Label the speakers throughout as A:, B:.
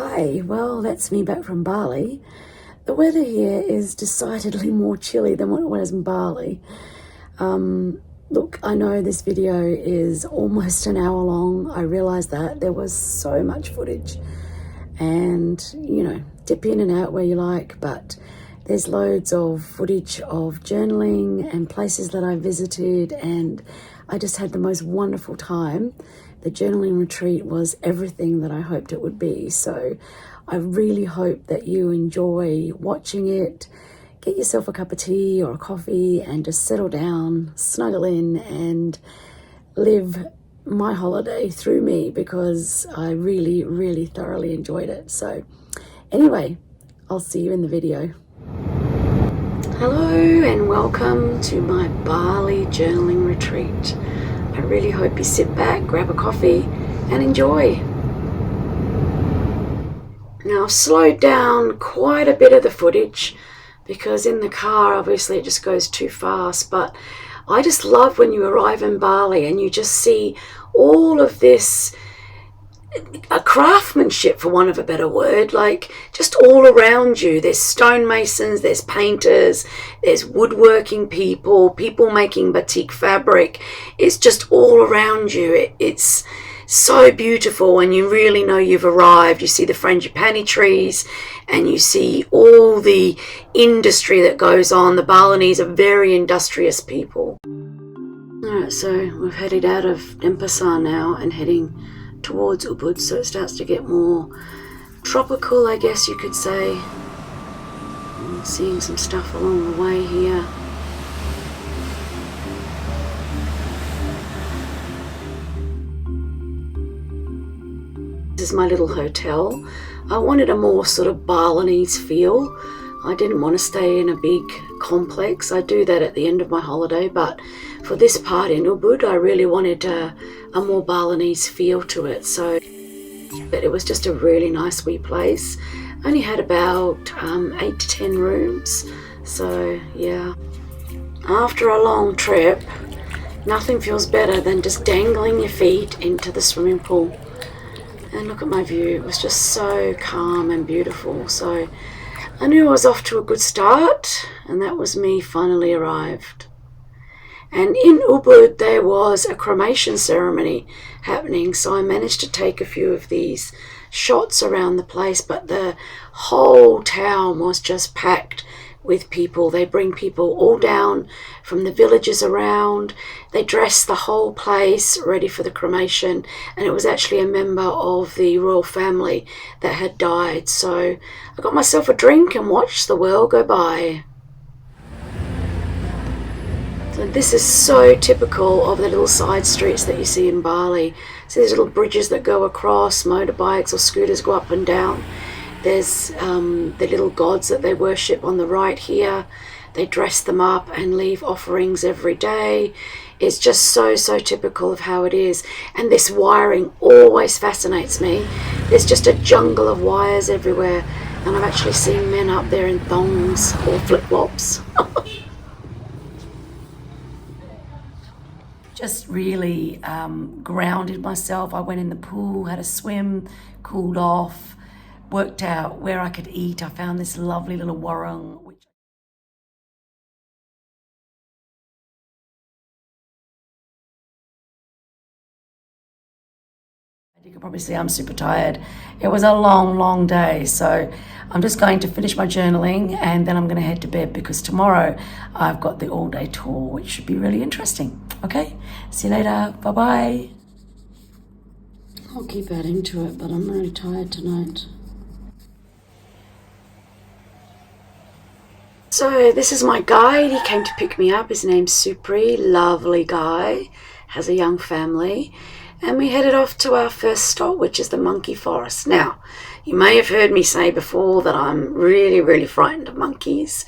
A: Hi, well, that's me back from Bali. The weather here is decidedly more chilly than what it was in Bali. Look, I know this video is almost an hour long. I realise that there was so much footage and, dip in and out where you like, but there's loads of footage of journaling and places that I visited, and I just had the most wonderful time. The journaling retreat was everything that I hoped it would be. So I really hope that you enjoy watching it. Get yourself a cup of tea or a coffee and just settle down, snuggle in and live my holiday through me, because I really, really thoroughly enjoyed it. So anyway, I'll see you in the video. Hello and welcome to my Bali journaling retreat. I really hope you sit back, grab a coffee and enjoy. Now I've slowed down quite a bit of the footage because in the car obviously it just goes too fast, but I just love when you arrive in Bali and you just see all of this craftsmanship, for want of a better word, like just all around you. There's stonemasons, there's painters, there's woodworking people making batik fabric. It's just all around you. It's so beautiful, and you really know you've arrived. You see the frangipani trees and you see all the industry that goes on. The Balinese are very industrious people. Alright, so we've headed out of Denpasar now and heading towards Ubud, so it starts to get more tropical, I guess you could say. I'm seeing some stuff along the way here. This is my little hotel. I wanted a more sort of Balinese feel. I didn't want to stay in a big complex. I do that at the end of my holiday, but for this part in Ubud, I really wanted a more Balinese feel to it. So it was just a really nice wee place. Only had about 8 to 10 rooms. So yeah, after a long trip, nothing feels better than just dangling your feet into the swimming pool. And look at my view. It was just so calm and beautiful. So I knew I was off to a good start, and that was me finally arrived. And in Ubud there was a cremation ceremony happening, so I managed to take a few of these shots around the place, but the whole town was just packed with people. They bring people all down from the villages around. They dress the whole place ready for the cremation, and it was actually a member of the royal family that had died. So I got myself a drink and watched the world go by. So this is so typical of the little side streets that you see in Bali. So there's little bridges that go across, motorbikes or scooters go up and down. There's the little gods that they worship on the right here. They dress them up and leave offerings every day. It's just so typical of how it is. And this wiring always fascinates me. There's just a jungle of wires everywhere, and I've actually seen men up there in thongs or flip-flops. Just really grounded myself. I went in the pool, had a swim, cooled off, worked out where I could eat. I found this lovely little warung, which you can probably see I'm super tired. It was a long day, so I'm just going to finish my journaling and then I'm going to head to bed, because tomorrow I've got the all-day tour, which should be really interesting. Okay, see you later. Bye-bye. I'll keep adding to it, but I'm really tired tonight. So this is my guide. He came to pick me up. His name's Supri. Lovely guy. Has a young family. And we headed off to our first stop, which is the monkey forest. Now, you may have heard me say before that I'm really frightened of monkeys.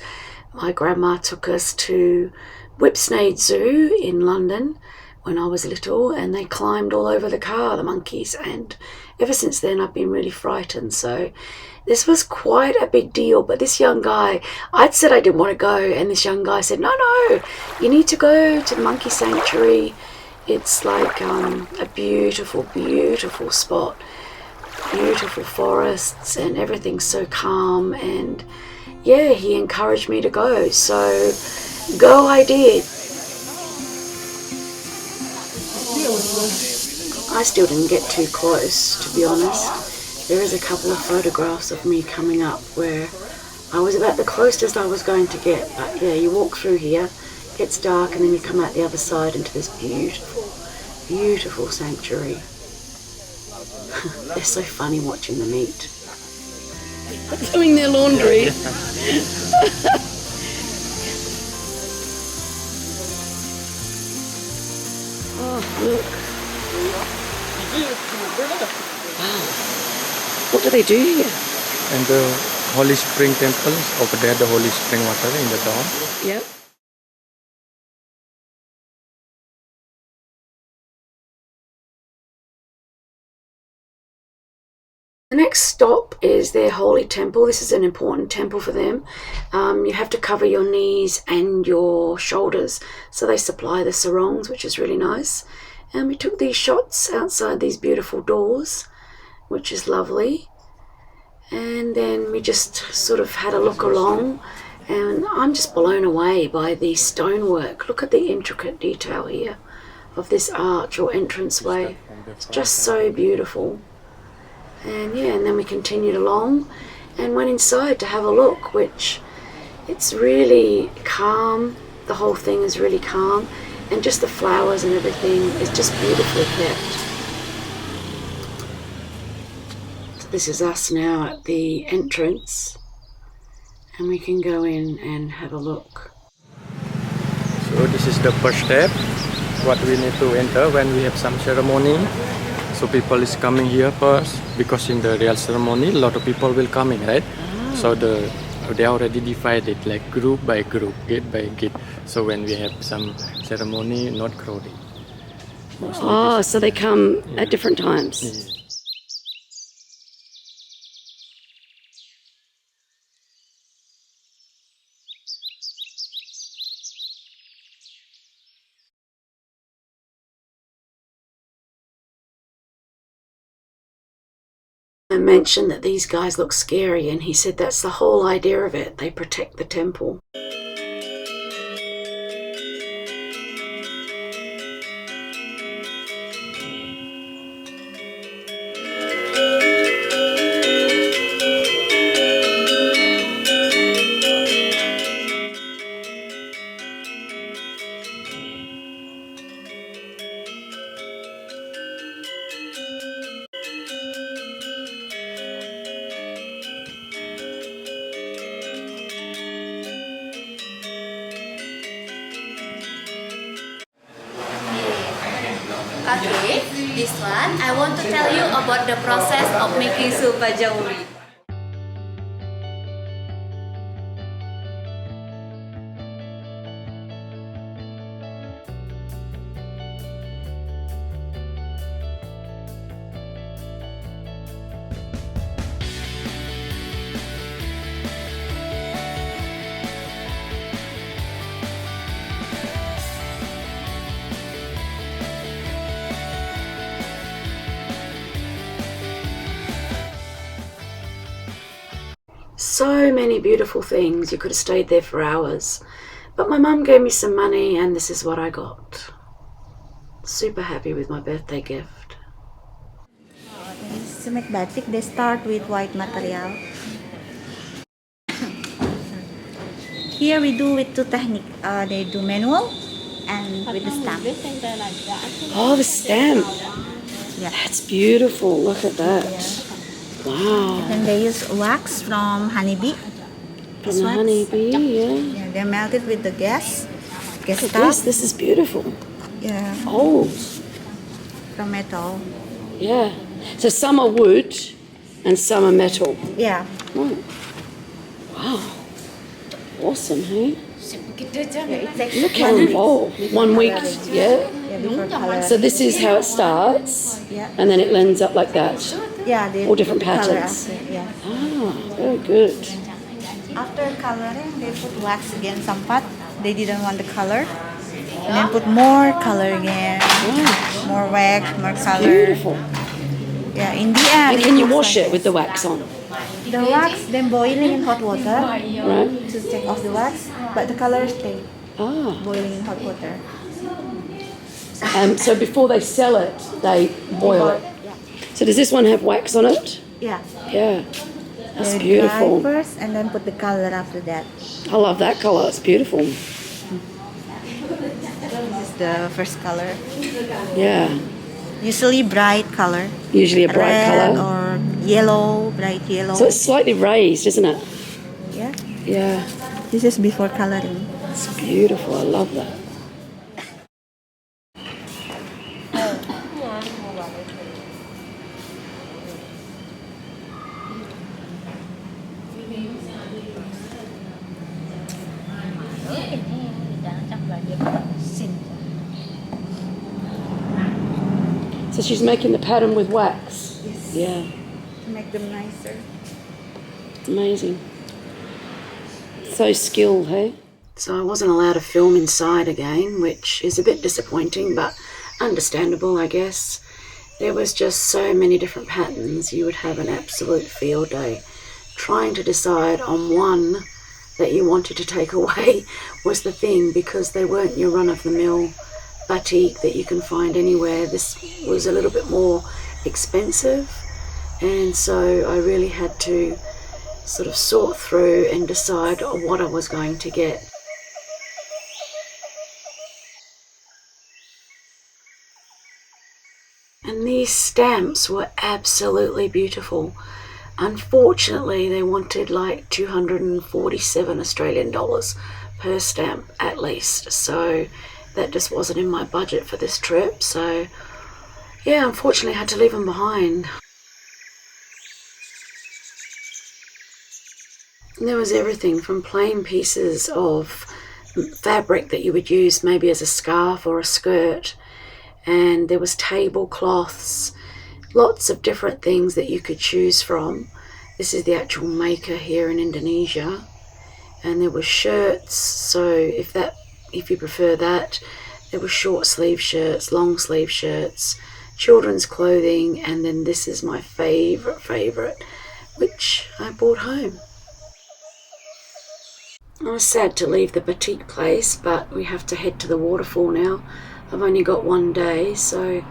A: My grandma took us to Whipsnade Zoo in London when I was little, and they climbed all over the car, the monkeys, and ever since then I've been really frightened. So this was quite a big deal. But this young guy, I'd said I didn't want to go, and this young guy said, no, you need to go to the monkey sanctuary. It's like a beautiful spot. beautiful forests and everything's so calm, and yeah, he encouraged me to go, so go I did. I still didn't get too close, to be honest. There is a couple of photographs of me coming up where I was about the closest I was going to get, but yeah, you walk through here, it gets dark, and then you come out the other side into this beautiful, beautiful sanctuary. They're so funny watching them eat. Doing their laundry. Oh, look. Wow. What do they do here?
B: And the Holy Spring Temple, over there the Holy Spring water in the dawn.
A: Yep. The next stop is their holy temple. This is an important temple for them. You have to cover your knees and your shoulders, so they supply the sarongs, which is really nice. And we took these shots outside these beautiful doors, which is lovely. And then we just sort of had a look along, and I'm just blown away by the stonework. Look at the intricate detail here of this arch or entranceway. It's just so beautiful. And yeah, and then we continued along and went inside to have a look, which it's really calm. The whole thing is really calm, and just the flowers and everything is just beautifully kept. So this is us now at the entrance, and we can go in and have a look.
B: So this is the first step, what we need to enter when we have some ceremony. So people is coming here first, because in the real ceremony a lot of people will come in, right? Ah. So they already divided like group by group, gate by gate. So when we have some ceremony, not crowded.
A: Oh, so they come at different times.
B: Yeah.
A: I mentioned that these guys look scary, and he said that's the whole idea of it. They protect the temple.
C: Okay, this one I want to tell you about the process of making soup pajauri.
A: So many beautiful things. You could have stayed there for hours. But my mum gave me some money, and this is what I got. Super happy with my birthday gift.
D: To make batik, they start with white material. Here we do with two techniques. They do manual and with the stamp.
A: Oh, the stamp.
D: Yeah.
A: That's beautiful. Look at that. Wow.
D: And they use wax from honeybee.
A: From the honeybee, yeah.
D: Yeah, they melt it with the gas. Gas
A: Look at
D: stuff.
A: this is beautiful.
D: Yeah.
A: Old.
D: From metal.
A: Yeah. So some are wood and some are metal.
D: Yeah.
A: Oh. Wow. Awesome, hey?
D: Yeah, it takes
A: Look how involved. 1 week, yeah?
D: Yeah, different colors.
A: So this is how it starts,
D: Yeah.
A: and then it ends up like that.
D: Yeah, they
A: all different
D: put the color
A: patterns.
D: after, yeah.
A: Ah, very good.
D: After coloring, they put wax again. Some part they didn't want the color, and then put more color again.
A: Wow.
D: More wax, more color.
A: Beautiful.
D: Yeah, in the end.
A: And can you
D: looks
A: wash
D: like
A: it with the wax on?
D: the wax? Then boiling in hot water
A: Right?
D: to take off the wax, but the color stay
A: Ah.
D: boiling in hot water.
A: So before they sell it, they boil it.
D: Yeah.
A: So does this one have wax on it?
D: Yeah.
A: Yeah. That's
D: They
A: beautiful.
D: dry first and then put the color after that.
A: I love that colour. It's beautiful.
D: This is the first color.
A: Yeah.
D: Usually bright color.
A: Usually a bright
D: Red
A: colour.
D: or yellow, bright yellow.
A: So it's slightly raised, isn't it?
D: Yeah.
A: Yeah.
D: This is before coloring.
A: It's beautiful. I love that. So she's making the pattern with wax.
D: Yes.
A: Yeah.
D: To make them nicer.
A: It's amazing. So skilled, hey? So I wasn't allowed to film inside again, which is a bit disappointing, but understandable, I guess. There was just so many different patterns. You would have an absolute field day. Trying to decide on one that you wanted to take away was the thing, because they weren't your run-of-the-mill batik that you can find anywhere. This was a little bit more expensive, and so I really had to sort of sort through and decide what I was going to get. And these stamps were absolutely beautiful. Unfortunately, they wanted like 247 Australian dollars per stamp at least, so that just wasn't in my budget for this trip. So yeah, unfortunately I had to leave them behind. And there was everything from plain pieces of fabric that you would use maybe as a scarf or a skirt, and there was tablecloths, lots of different things that you could choose from. This is the actual maker here in Indonesia. And there were shirts, so if you prefer that, there were short sleeve shirts, long sleeve shirts, children's clothing, and then this is my favourite, which I brought home. I was sad to leave the batik place, but we have to head to the waterfall now. I've only got one day, so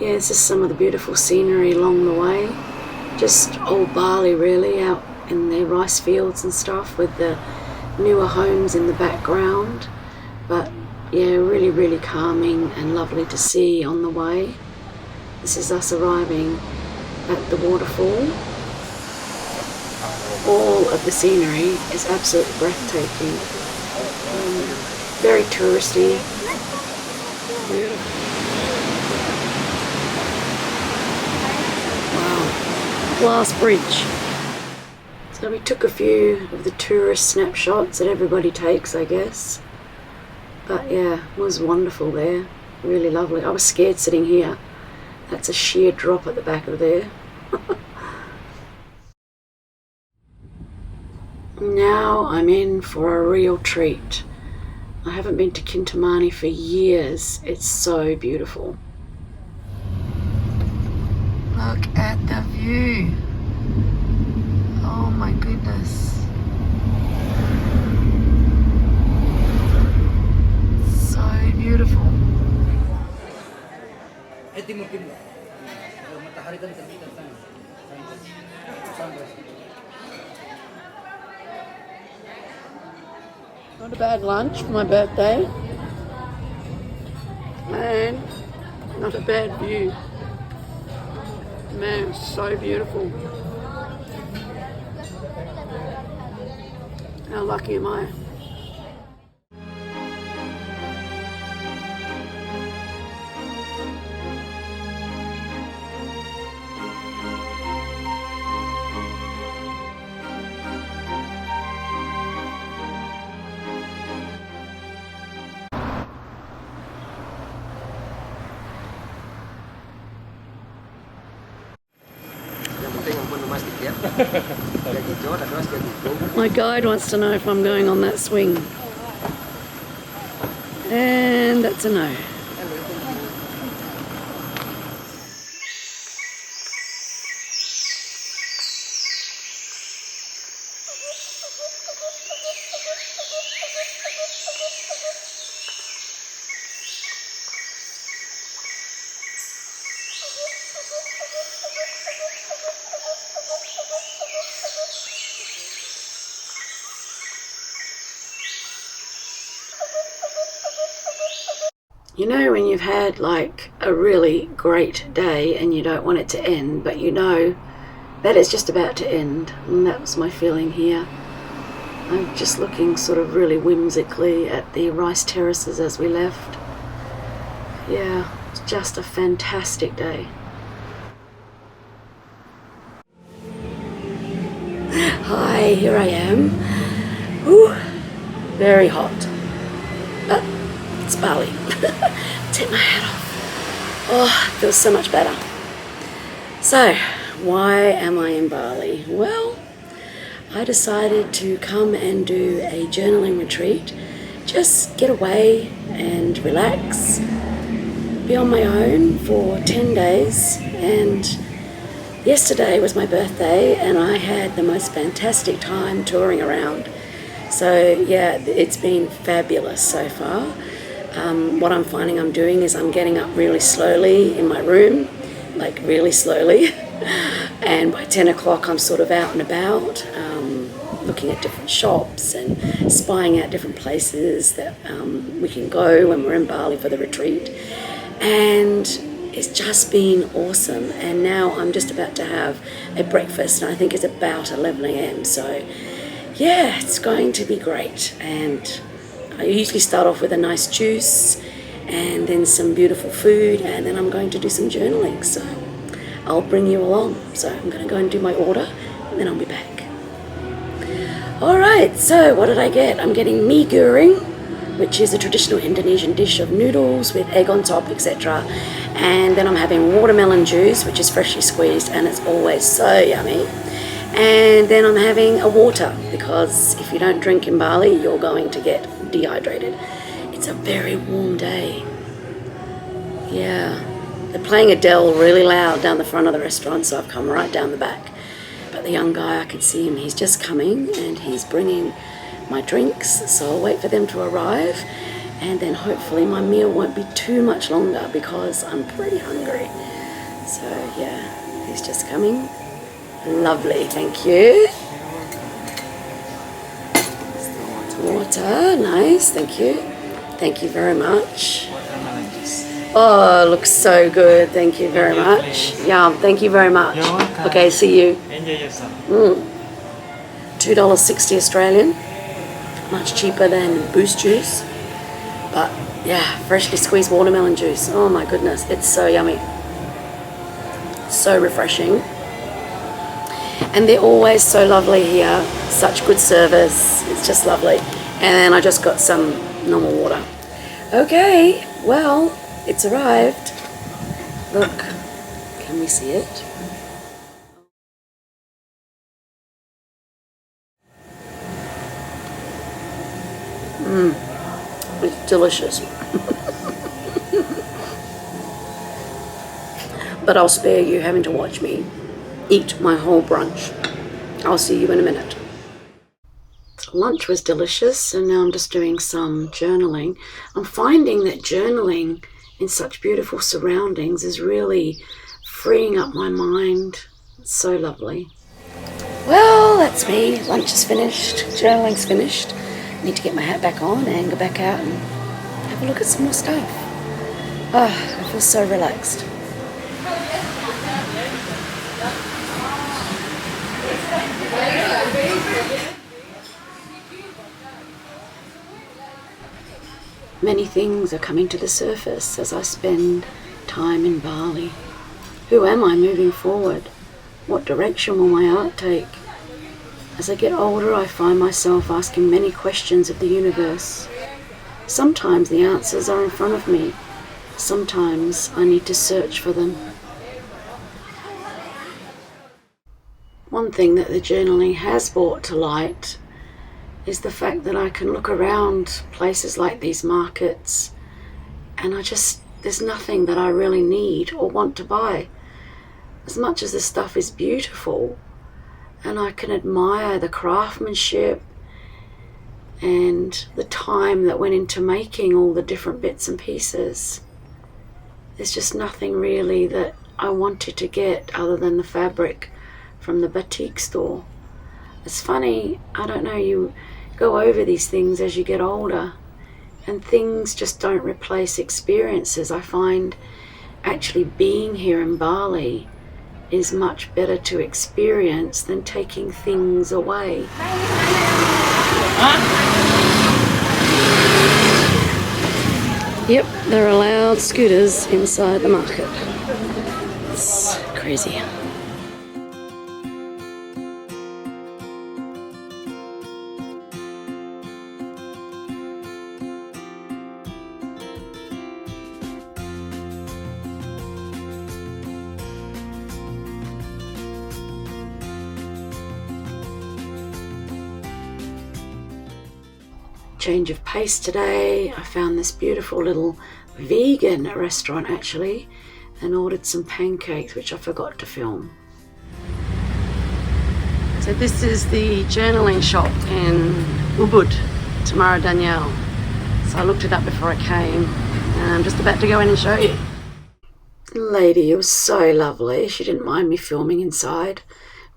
A: yeah, this is some of the beautiful scenery along the way. Just old Bali really, out in the rice fields and stuff with the newer homes in the background. But yeah, really, really calming and lovely to see on the way. This is us arriving at the waterfall. All of the scenery is absolutely breathtaking. Very touristy. Beautiful. Wow. Glass bridge. So we took a few of the tourist snapshots that everybody takes, I guess. But yeah, it was wonderful there. Really lovely. I was scared sitting here. That's a sheer drop at the back of there. Now I'm in for a real treat. I haven't been to Kintamani for years. It's so beautiful. Look at the view. Oh my goodness. So beautiful. Not a bad lunch for my birthday. And not a bad view. Man, it's so beautiful. How lucky am I? My guide wants to know if I'm going on that swing. And that's a no. You know when you've had like a really great day and you don't want it to end, but you know that it's just about to end, and that was my feeling here. I'm just looking sort of really whimsically at the rice terraces as we left. Yeah, it's just a fantastic day. Hi, here I am. Whew, very hot. But it's Bali. Take my hat off. Oh, it feels so much better. So, why am I in Bali? Well, I decided to come and do a journaling retreat. Just get away and relax. Be on my own for 10 days. And yesterday was my birthday and I had the most fantastic time touring around. So yeah, it's been fabulous so far. What I'm finding I'm doing is I'm getting up really slowly in my room, like really slowly. And by 10 o'clock I'm sort of out and about, looking at different shops and spying out different places that we can go when we're in Bali for the retreat. And it's just been awesome. And now I'm just about to have a breakfast, and I think it's about 11 a.m. So yeah, it's going to be great. And I usually start off with a nice juice and then some beautiful food, and then I'm going to do some journaling. So I'll bring you along. So I'm going to go and do my order, and then I'll be back. Alright, so what did I get? I'm getting mee goreng, which is a traditional Indonesian dish of noodles with egg on top, etc. And then I'm having watermelon juice, which is freshly squeezed, and it's always so yummy. And then I'm having a water, because if you don't drink in Bali, you're going to get dehydrated. It's a very warm day. Yeah. They're playing Adele really loud down the front of the restaurant, so I've come right down the back. But the young guy, I can see him, he's just coming and he's bringing my drinks, so I'll wait for them to arrive, and then hopefully my meal won't be too much longer because I'm pretty hungry. So yeah, he's just coming. Lovely, thank you. Water, nice, thank you. Thank you very much. Oh, looks so good. Thank you very much. Yum, thank you very much.
E: You're welcome.
A: Okay, see you.
E: Enjoy yourself.
A: $2.60 Australian. Much cheaper than Boost juice. But yeah, freshly squeezed watermelon juice. Oh my goodness, it's so yummy. So refreshing. And they're always so lovely here. Such good service. It's just lovely. And then I just got some normal water. Okay, well, it's arrived. Look, can we see it? It's delicious. But I'll spare you having to watch me eat my whole brunch. I'll see you in a minute. Lunch was delicious, and now I'm just doing some journaling. I'm finding that journaling in such beautiful surroundings is really freeing up my mind. It's so lovely. Well, that's me. Lunch is finished. Journaling's finished. I need to get my hat back on and go back out and have a look at some more stuff. Oh, I feel so relaxed. Many things are coming to the surface as I spend time in Bali. Who am I moving forward? What direction will my art take? As I get older, I find myself asking many questions of the universe. Sometimes the answers are in front of me. Sometimes I need to search for them. One thing that the journaling has brought to light is the fact that I can look around places like these markets and there's nothing that I really need or want to buy. As much as the stuff is beautiful, and I can admire the craftsmanship and the time that went into making all the different bits and pieces, there's just nothing really that I wanted to get other than the fabric from the batik store. It's funny, I don't know, you go over these things as you get older And things just don't replace experiences. I find actually being here in Bali is much better to experience than taking things away. Yep, they're allowed scooters inside the market. It's crazy. Change of pace today. I found this beautiful little vegan restaurant actually and ordered some pancakes which I forgot to film. So this is the journaling shop in Ubud, Tamara Danielle. So I looked it up before I came and I'm just about to go in and show you. The lady was so lovely. She didn't mind me filming inside,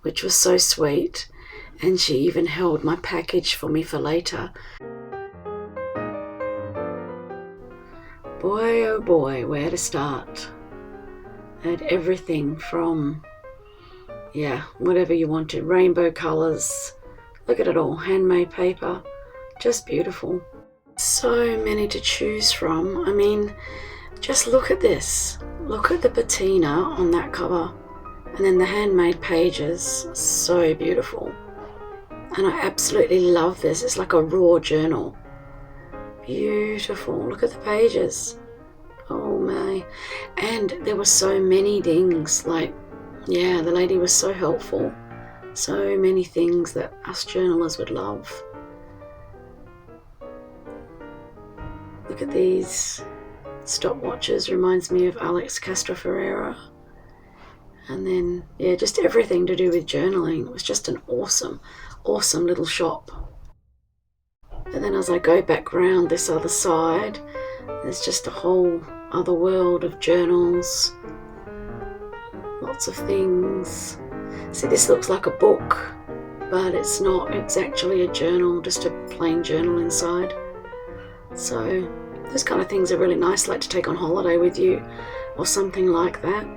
A: which was so sweet, and she even held my package for me for later. Boy, oh boy, where to start? I had everything from, whatever you wanted. Rainbow colours. Look at it all. Handmade paper. Just beautiful. So many to choose from. I mean, just look at this. Look at the patina on that cover. And then the handmade pages. So beautiful. And I absolutely love this. It's like a raw journal. Beautiful. Look at the pages. Oh my. And there were so many things. Like, the lady was so helpful. So many things that us journalers would love. Look at these stopwatches. Reminds me of Alex Castro Ferreira. And then, just everything to do with journaling. It was just an awesome, awesome little shop. And then as I go back round this other side, there's just a whole other world of journals. Lots of things. See, this looks like a book, but it's not. It's actually a journal, just a plain journal inside. So those kind of things are really nice, like to take on holiday with you or something like that.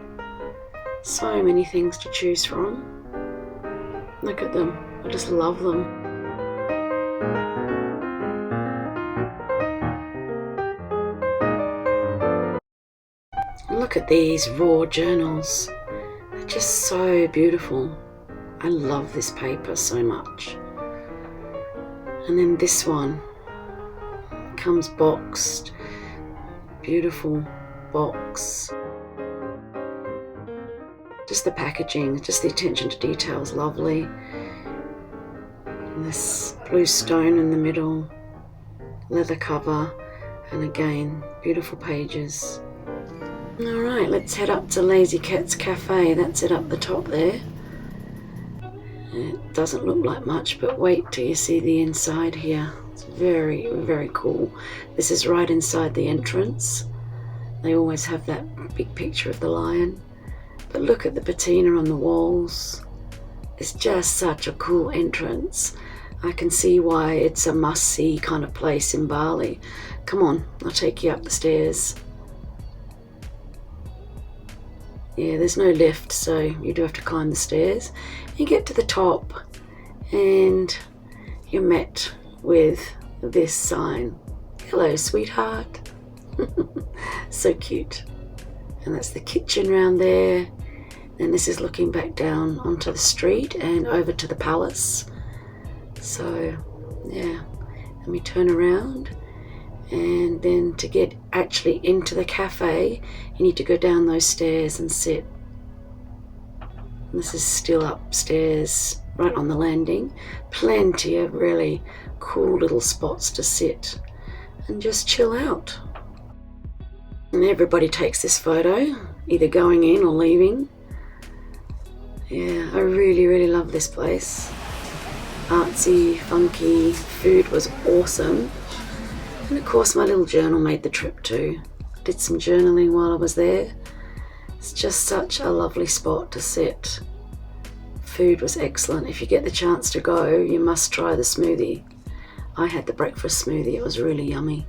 A: So many things to choose from. Look at them. I just love them. Look at these raw journals. They're just so beautiful. I love this paper so much. And then this one comes boxed. Beautiful box. Just the packaging, just the attention to detail is lovely. And this blue stone in the middle, leather cover, and again, beautiful pages. Alright, let's head up to Lazy Cat's Cafe. That's it up the top there. It doesn't look like much, but wait till you see the inside here. It's very, very cool. This is right inside the entrance. They always have that big picture of the lion. But look at the patina on the walls. It's just such a cool entrance. I can see why it's a must-see kind of place in Bali. Come on, I'll take you up the stairs. There's no lift, so you do have to climb the stairs. You get to the top and you're met with this sign. Hello, sweetheart. So cute. And that's the kitchen round there. And this is looking back down onto the street and over to the palace. So, let me turn around. And then to get actually into the cafe, you need to go down those stairs and sit. And this is still upstairs, right on the landing. Plenty of really cool little spots to sit and just chill out. And everybody takes this photo, either going in or leaving. I really, really love this place. Artsy, funky, food was awesome. And of course my little journal made the trip too. Did some journaling while I was there. It's just such a lovely spot to sit. Food was excellent. If you get the chance to go, you must try the smoothie. I had the breakfast smoothie. It was really yummy.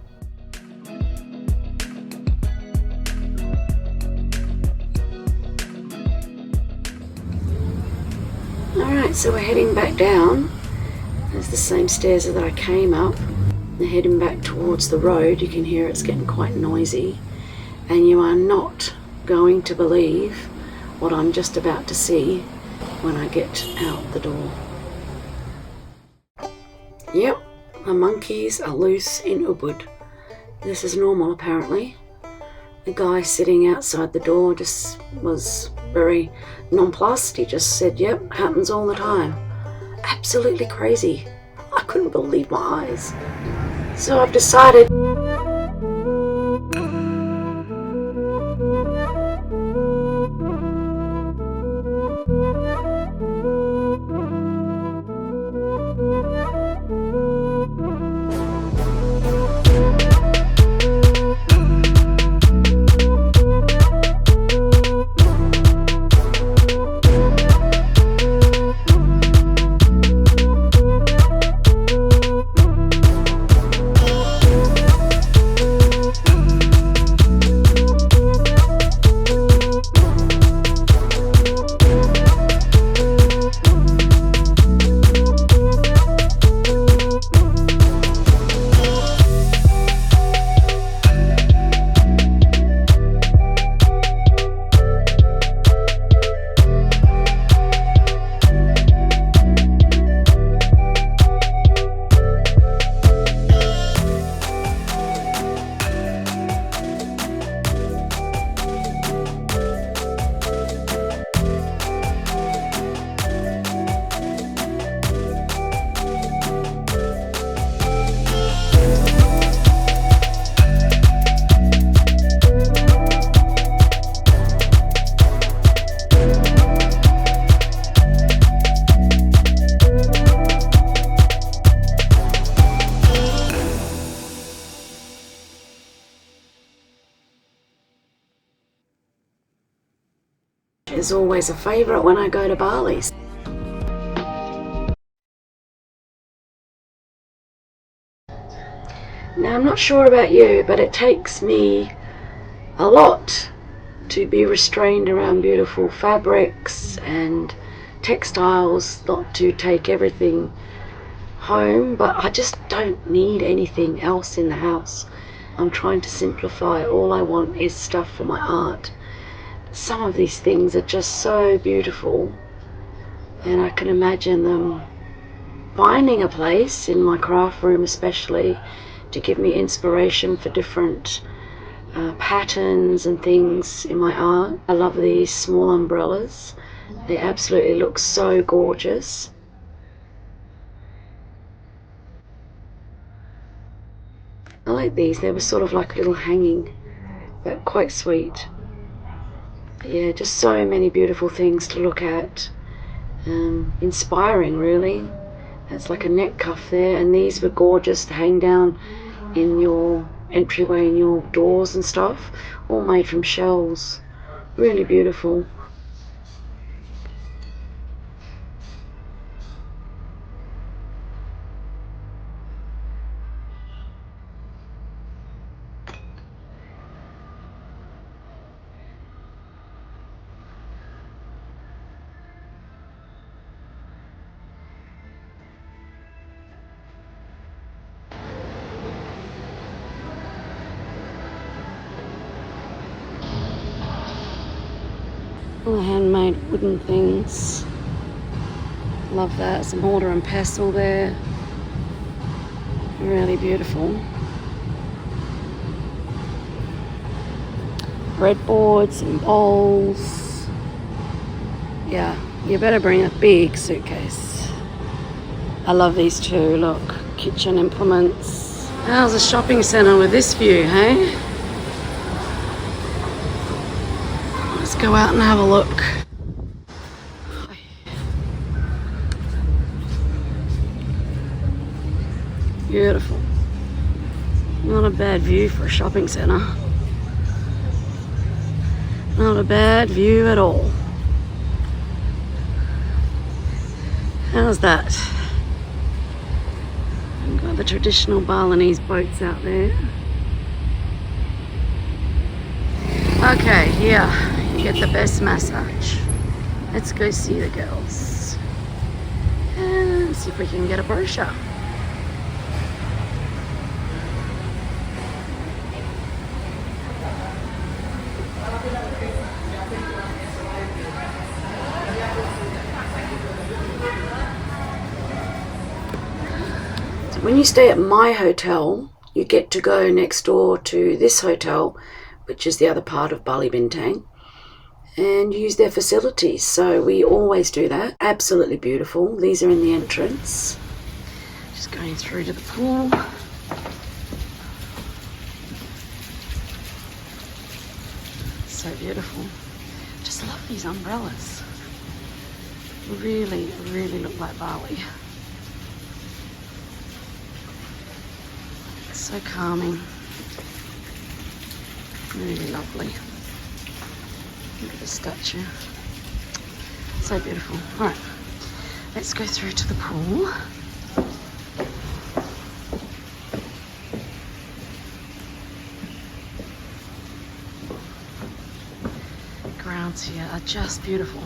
A: Alright, so we're heading back down. There's the same stairs that I came up. We're heading back towards the road. You can hear it's getting quite noisy. And you are not going to believe what I'm just about to see when I get out the door. Yep, the monkeys are loose in Ubud. This is normal apparently. The guy sitting outside the door just was very nonplussed. He just said, yep, happens all the time. Absolutely crazy. I couldn't believe my eyes. So I've decided is always a favourite when I go to Bali. Now I'm not sure about you, but it takes me a lot to be restrained around beautiful fabrics and textiles, not to take everything home, but I just don't need anything else in the house. I'm trying to simplify. All I want is stuff for my art. Some of these things are just so beautiful, and I can imagine them finding a place in my craft room, especially to give me inspiration for different patterns and things in my art. I love these small umbrellas. They absolutely look so gorgeous. I like these. They were sort of like a little hanging, but quite sweet. Yeah, just so many beautiful things to look at. Inspiring, really. That's like a neck cuff there, and these were gorgeous to hang down in your entryway and your doors and stuff, all made from shells. Really beautiful. All the handmade wooden things. Love that. Some mortar and pestle there. Really beautiful. Breadboards and bowls. Yeah, you better bring a big suitcase. I love these too. Look, kitchen implements. How's a shopping centre with this view, hey? Let's go out and have a look. Beautiful. Not a bad view for a shopping centre. Not a bad view at all. How's that? We've got the traditional Balinese boats out there. Okay, here you get the best massage. Let's go see the girls. see if we can get a brochure. So when you stay at my hotel, you get to go next door to this hotel, which is the other part of Bali Bintang, and use their facilities. So we always do that. Absolutely beautiful. These are in the entrance. Just going through to the pool. So beautiful. Just love these umbrellas. Really, really look like Bali. So calming. Really lovely. Look at the statue. So beautiful. Alright, let's go through to the pool. Grounds here are just beautiful.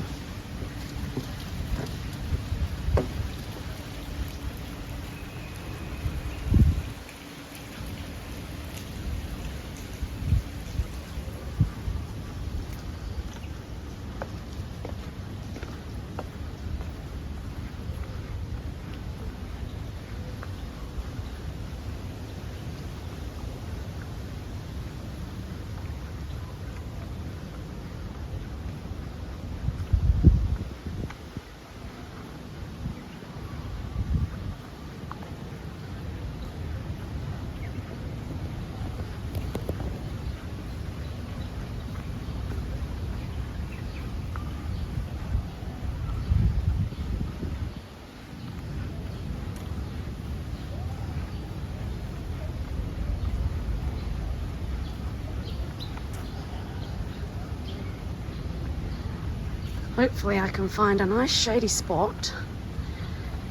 A: Hopefully I can find a nice shady spot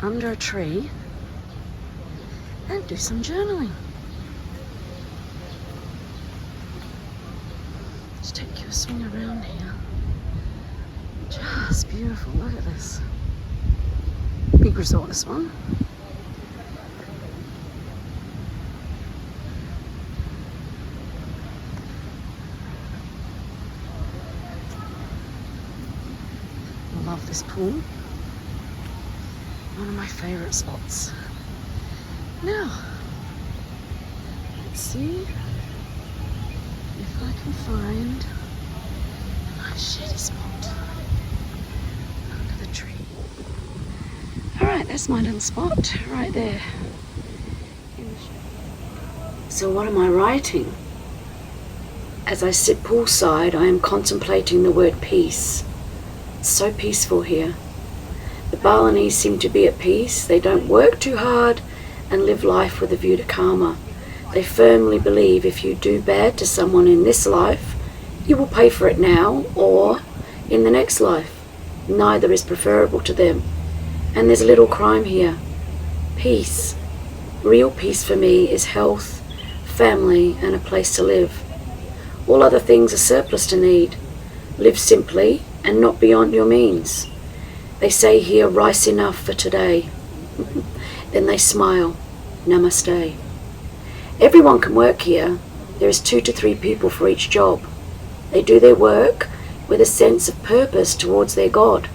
A: under a tree and do some journaling. Let's take you a swing around here. Just beautiful, look at this. Big resort, this one. Love this pool. One of my favourite spots. Now, let's see if I can find a nice shady spot under the tree. Alright, that's my little spot right there. So what am I writing? As I sit poolside, I am contemplating the word peace. It's so peaceful here. The Balinese seem to be at peace. They don't work too hard and live life with a view to karma. They firmly believe if you do bad to someone in this life, you will pay for it now or in the next life. Neither is preferable to them. And there's little crime here. Peace. Real peace for me is health, family, and a place to live. All other things are surplus to need. Live simply and not beyond your means. They say here, rice enough for today. Then they smile, namaste. Everyone can work here. There is 2 to 3 people for each job. They do their work with a sense of purpose towards their God.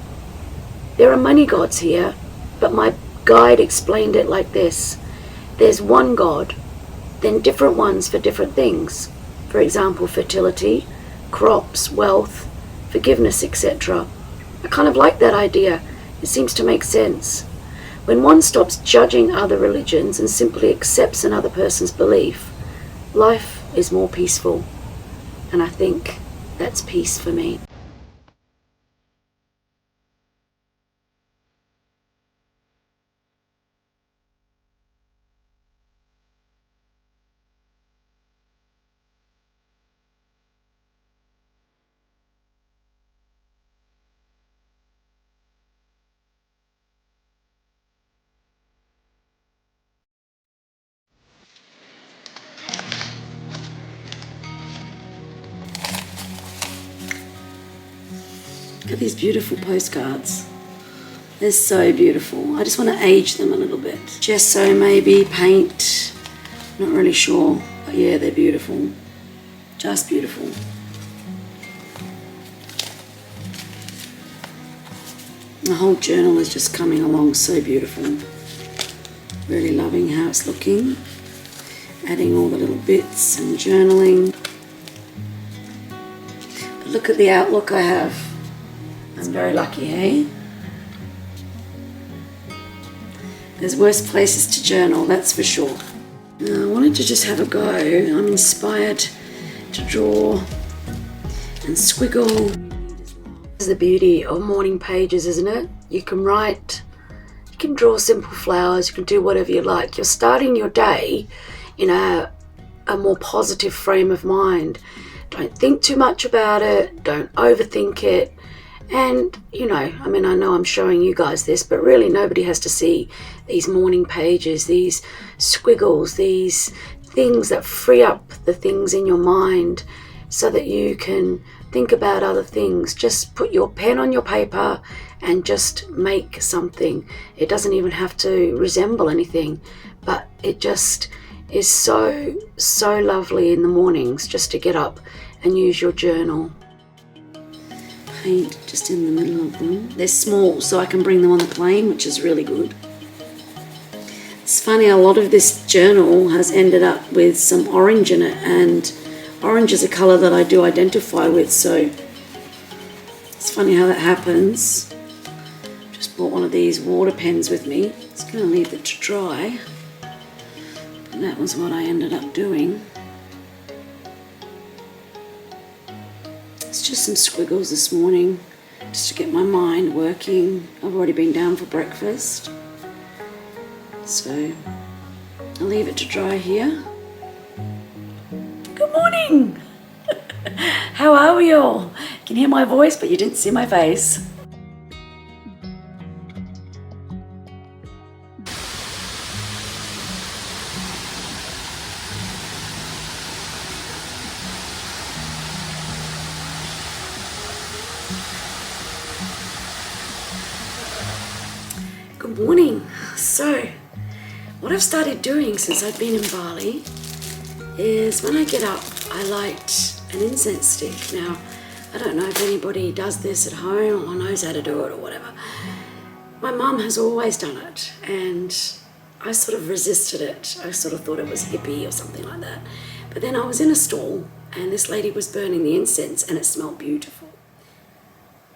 A: There are many gods here, but my guide explained it like this. There's one God, then different ones for different things. For example, fertility, crops, wealth, forgiveness, etc. I kind of like that idea. It seems to make sense. When one stops judging other religions and simply accepts another person's belief, life is more peaceful. And I think that's peace for me. Look at these beautiful postcards. They're so beautiful. I just want to age them a little bit. Gesso maybe, paint, not really sure. But yeah, they're beautiful. Just beautiful. The whole journal is just coming along so beautiful. Really loving how it's looking. Adding all the little bits and journaling. But look at the outlook I have. I'm very lucky, hey? There's worse places to journal, that's for sure. Now, I wanted to just have a go. I'm inspired to draw and squiggle. This is the beauty of morning pages, isn't it? You can write, you can draw simple flowers, you can do whatever you like. You're starting your day in a more positive frame of mind. Don't think too much about it, don't overthink it. And, you know, I mean, I know I'm showing you guys this, but really nobody has to see these morning pages, these squiggles, these things that free up the things in your mind so that you can think about other things. Just put your pen on your paper and just make something. It doesn't even have to resemble anything, but it just is so lovely in the mornings just to get up and use your journal. Paint just in the middle of them. They're small, so I can bring them on the plane, which is really good. It's funny, a lot of this journal has ended up with some orange in it, and orange is a colour that I do identify with, so it's funny how that happens. Just bought one of these water pens with me. It's going to leave it to dry, but that was what I ended up doing. It's just some squiggles this morning, just to get my mind working. I've already been down for breakfast, so I'll leave it to dry here. Good morning! How are we all? You can hear my voice, but you didn't see my face. Good morning. So, what I've started doing since I've been in Bali is when I get up, I light an incense stick. Now, I don't know if anybody does this at home or knows how to do it or whatever. My mum has always done it, and I sort of resisted it. I sort of thought it was hippie or something like that. But then I was in a stall, and this lady was burning the incense, and it smelled beautiful.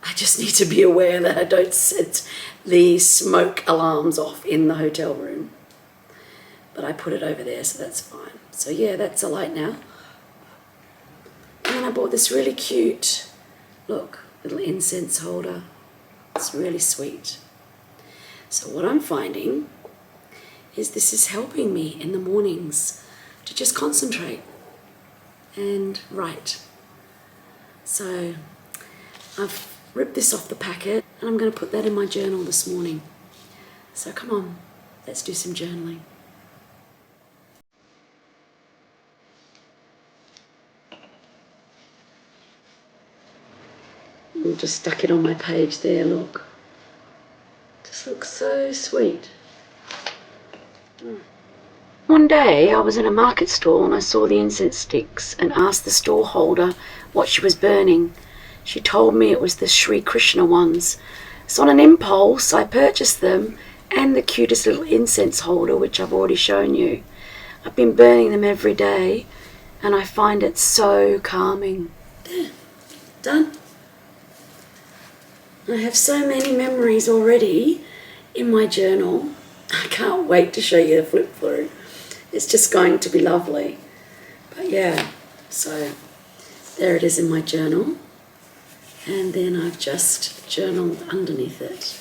A: I just need to be aware that I don't set the smoke alarms off in the hotel room. But I put it over there, so that's fine. So yeah, that's a light now. And then I bought this really cute, look, little incense holder. It's really sweet. So what I'm finding is this is helping me in the mornings to just concentrate and write. So I've ripped this off the packet and I'm going to put that in my journal this morning. So come on, let's do some journaling. I just stuck it on my page there, look. Just looks so sweet. One day I was in a market stall and I saw the incense sticks and asked the stall holder what she was burning. She told me it was the Sri Krishna ones. So on an impulse I purchased them and the cutest little incense holder, which I've already shown you. I've been burning them every day and I find it so calming. There, done. I have so many memories already in my journal. I can't wait to show you the flip through. It's just going to be lovely. But yeah, so there it is in my journal. And then I've just journaled underneath it.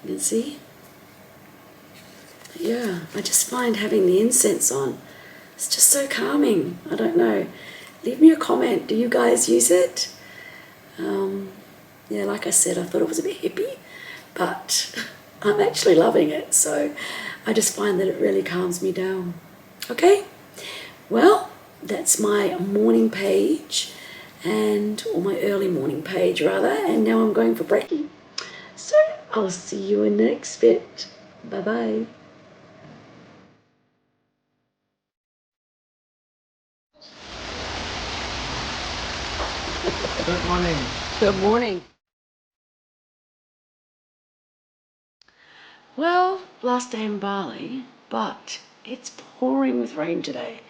A: You can see? But yeah, I just find having the incense on, it's just so calming. I don't know. Leave me a comment. Do you guys use it? Yeah, like I said, I thought it was a bit hippie, but I'm actually loving it. So I just find that it really calms me down. Okay, well, that's my morning page, or my early morning page rather, and now I'm going for brekkie. So I'll see you in the next bit. Bye bye.
B: Good morning.
A: Good morning. Well, last day in Bali, but it's pouring with rain today.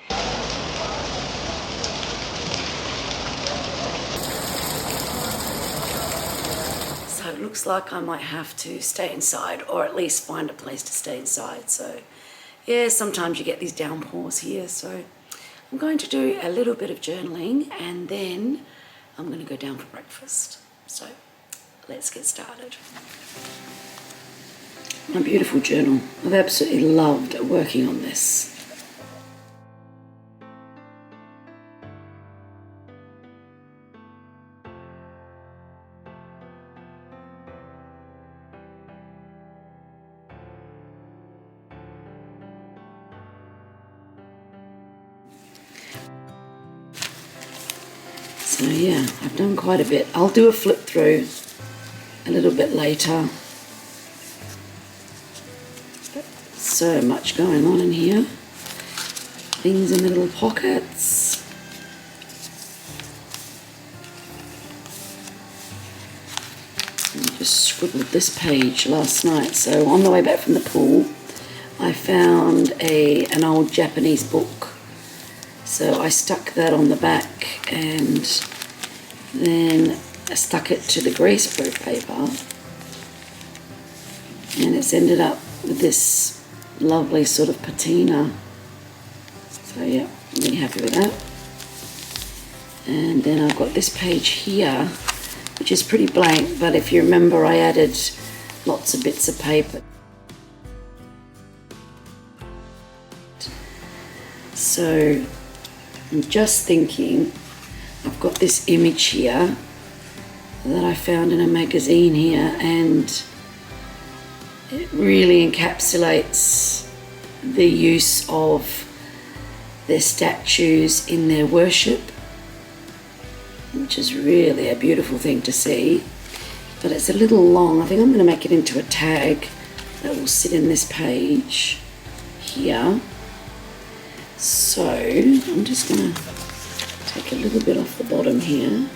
A: So it looks like I might have to stay inside, or at least find a place to stay inside. So yeah, sometimes you get these downpours here. So I'm going to do a little bit of journaling and then I'm going to go down for breakfast. So let's get started. My beautiful journal. I've absolutely loved working on this. So yeah, I've done quite a bit. I'll do a flip through a little bit later. So much going on in here. Things in the little pockets. I just scribbled this page last night. So on the way back from the pool, I found an old Japanese book. So I stuck that on the back and then I stuck it to the greaseproof paper. And it's ended up with this lovely sort of patina. So yeah, I'm really happy with that. And then I've got this page here, which is pretty blank, but if you remember, I added lots of bits of paper. So I'm just thinking, I've got this image here that I found in a magazine here, and it really encapsulates the use of their statues in their worship, which is really a beautiful thing to see. But it's a little long. I think I'm going to make it into a tag that will sit in this page here. So I'm just going to take a little bit off the bottom here.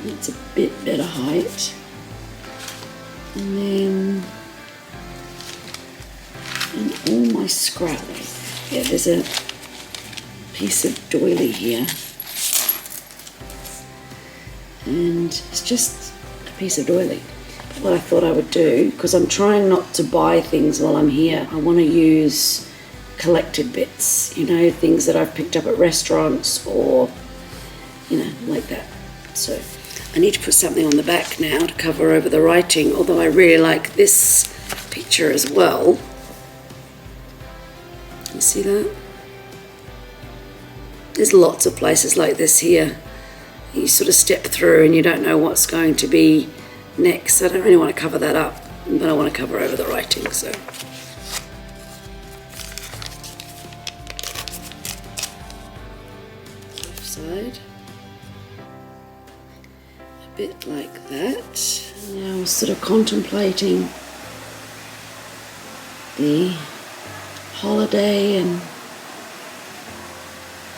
A: It's a bit better height. And then and all my scrap. Yeah, there's a piece of doily here. And it's just a piece of doily. What I thought I would do, because I'm trying not to buy things while I'm here, I want to use collected bits, you know, things that I've picked up at restaurants or, you know, like that. So I need to put something on the back now to cover over the writing, although I really like this picture as well. You see that? There's lots of places like this here. You sort of step through and you don't know what's going to be next. I don't really want to cover that up, but I want to cover over the writing, so. Left side. A bit like that. Now I was sort of contemplating the holiday and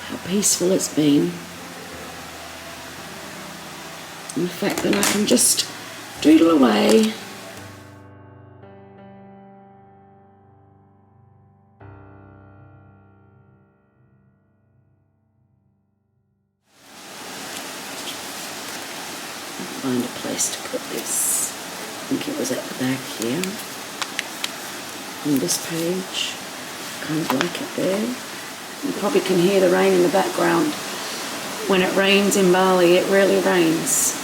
A: how peaceful it's been, and the fact that I can just doodle away. Find a place to put this. I think it was at the back here on this page. Kind of like it there. You probably can hear the rain in the background. When it rains in Bali, it really rains.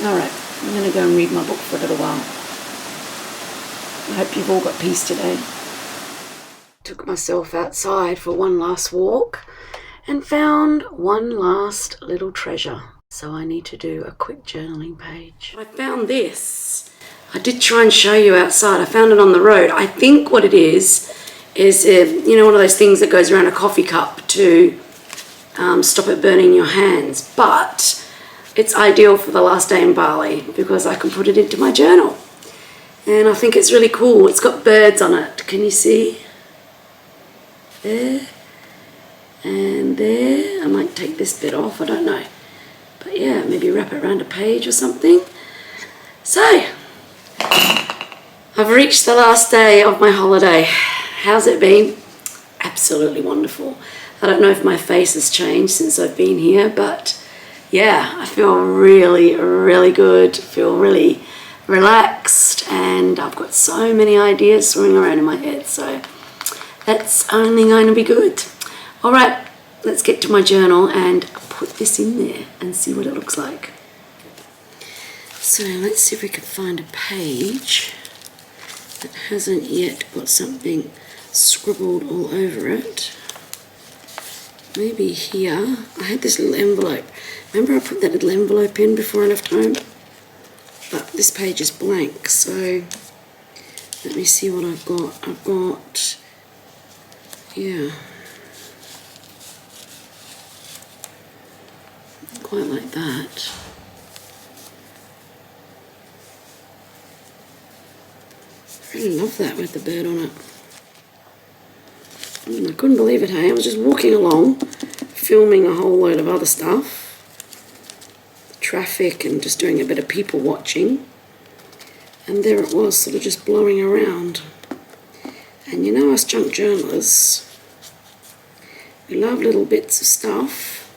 A: Alright, I'm going to go and read my book for a little while. I hope you've all got peace today. Took myself outside for one last walk and found one last little treasure. So I need to do a quick journaling page. I found this. I did try and show you outside. I found it on the road. I think what it is you know, one of those things that goes around a coffee cup to stop it burning your hands. But it's ideal for the last day in Bali because I can put it into my journal. And I think it's really cool. It's got birds on it. Can you see? There. And there. I might take this bit off, I don't know. But yeah, maybe wrap it around a page or something. So, I've reached the last day of my holiday. How's it been? Absolutely wonderful. I don't know if my face has changed since I've been here, but yeah, I feel really, really good. I feel really relaxed, and I've got so many ideas swimming around in my head, so that's only going to be good. All right, let's get to my journal and put this in there and see what it looks like. So let's see if we can find a page that hasn't yet got something scribbled all over it. Maybe here. I had this little envelope. Remember I put that little envelope in before I left home? But this page is blank, so let me see what I've got. I've got, yeah, quite like that. I really love that with the bird on it. I couldn't believe it, hey? I was just walking along, filming a whole load of other stuff. Traffic and just doing a bit of people watching. And there it was, sort of just blowing around. And you know us junk journalists, we love little bits of stuff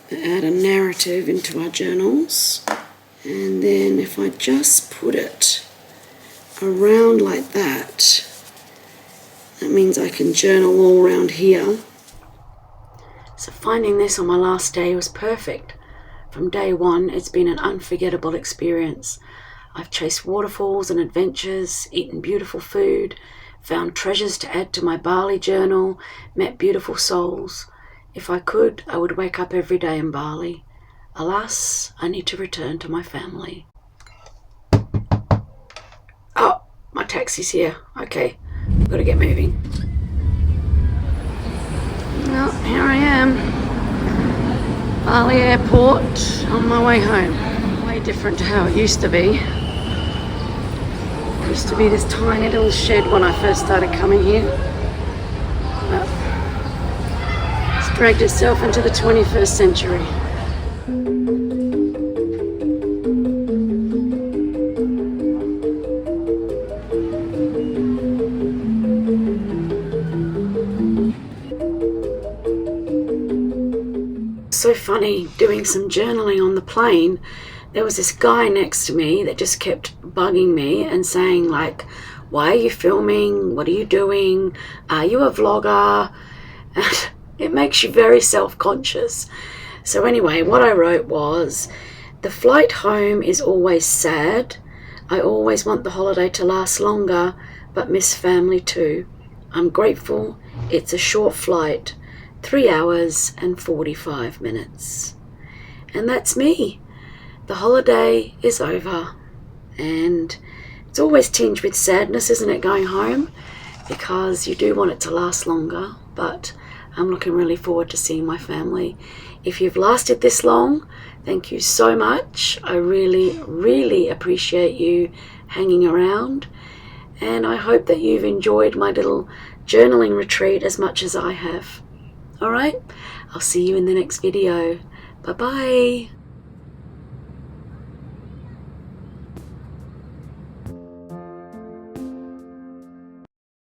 A: that add a narrative into our journals. And then if I just put it around like that, that means I can journal all around here. So finding this on my last day was perfect. From day one, it's been an unforgettable experience. I've chased waterfalls and adventures, eaten beautiful food, found treasures to add to my Bali journal, met beautiful souls. If I could, I would wake up every day in Bali. Alas, I need to return to my family. Oh, my taxi's here. Okay, I've got to get moving. Well, here I am, Bali Airport, on my way home. Way different to how it used to be. It used to be this tiny little shed when I first started coming here. But it's dragged itself into the 21st century. So funny, doing some journaling on the plane, there was this guy next to me that just kept bugging me and saying like, why are you filming? What are you doing? Are you a vlogger? And it makes you very self-conscious. So anyway, what I wrote was, the flight home is always sad. I always want the holiday to last longer, but miss family too. I'm grateful it's a short flight. 3 hours and 45 minutes. And that's me. The holiday is over. And it's always tinged with sadness, isn't it, going home? Because you do want it to last longer. But I'm looking really forward to seeing my family. If you've lasted this long, thank you so much. I really, really appreciate you hanging around. And I hope that you've enjoyed my little journaling retreat as much as I have. Alright, I'll see you in the next video. Bye bye.